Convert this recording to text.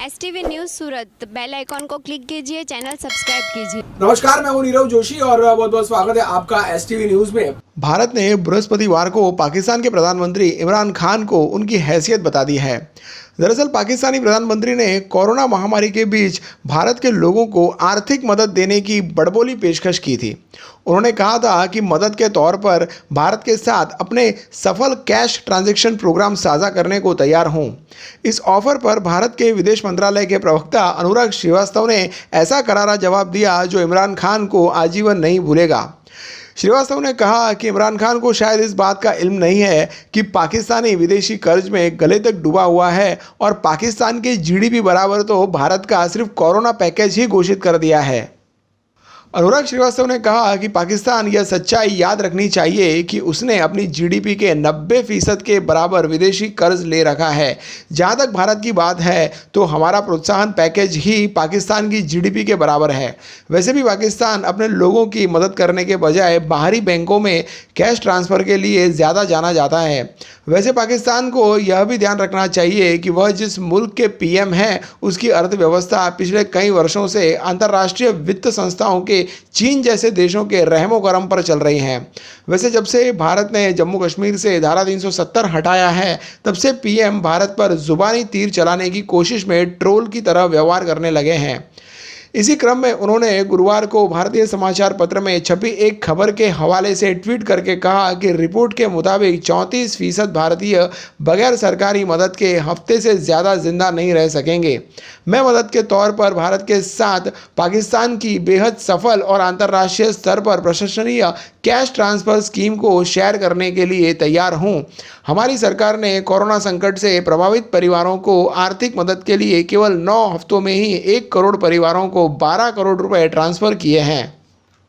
STV news सूरत, bell icon को click कीजिए, channel subscribe कीजिए। नमस्कार, मैं हूं नीरव जोशी और बहुत बहुत स्वागत है आपका STV न्यूज में। भारत ने बृहस्पतिवार को पाकिस्तान के प्रधानमंत्री इमरान खान को उनकी हैसियत बता दी है। दरअसल पाकिस्तानी प्रधानमंत्री ने कोरोना महामारी के बीच भारत के लोगों को आर्थिक मदद देने की बड़बोली पेशकश की थी। उन्होंने कहा था कि मदद के तौर पर भारत के साथ अपने सफल कैश ट्रांजैक्शन प्रोग्राम साझा करने को तैयार हूं। इस ऑफर पर भारत के विदेश मंत्रालय के प्रवक्ता अनुराग श्रीवास्तव ने ऐसा करारा जवाब दिया जो इमरान खान को आजीवन नहीं भूलेगा। श्रीवास्तव ने कहा कि इमरान खान को शायद इस बात का इल्म नहीं है कि पाकिस्तानी विदेशी कर्ज में गले तक डूबा हुआ है और पाकिस्तान के GDP बराबर तो भारत का सिर्फ कोरोना पैकेज ही घोषित कर दिया है। अनुराग श्रीवास्तव ने कहा कि पाकिस्तान यह सच्चाई याद रखनी चाहिए कि उसने अपनी GDP के 90% के बराबर विदेशी कर्ज ले रखा है। जहां तक भारत की बात है तो हमारा प्रोत्साहन पैकेज ही पाकिस्तान की GDP के बराबर है। वैसे भी पाकिस्तान अपने लोगों की मदद करने के बजाय बाहरी बैंकों में कैश ट्रांसफ़र के लिए ज़्यादा जाना जाता है। वैसे पाकिस्तान को यह भी ध्यान रखना चाहिए कि वह जिस मुल्क के PM हैं उसकी अर्थव्यवस्था पिछले कई वर्षों से अंतर्राष्ट्रीय वित्त संस्थाओं के चीन जैसे देशों के रहमो करम पर चल रही हैं। वैसे जब से भारत ने जम्मू कश्मीर से धारा 370 हटाया है तब से PM भारत पर जुबानी तीर चलाने की कोशिश में ट्रोल की तरह व्यवहार करने लगे हैं। इसी क्रम में उन्होंने गुरुवार को भारतीय समाचार पत्र में छपी एक खबर के हवाले से ट्वीट करके कहा कि रिपोर्ट के मुताबिक 34% भारतीय बगैर सरकारी मदद के हफ्ते से ज़्यादा जिंदा नहीं रह सकेंगे। मैं मदद के तौर पर भारत के साथ पाकिस्तान की बेहद सफल और अंतर्राष्ट्रीय स्तर पर प्रशंसनीय कैश ट्रांसफ़र स्कीम को शेयर करने के लिए तैयार हूं। हमारी सरकार ने कोरोना संकट से प्रभावित परिवारों को आर्थिक मदद के लिए केवल 9 हफ्तों में ही 1 करोड़ परिवारों को 12 करोड़ रुपए ट्रांसफ़र किए हैं।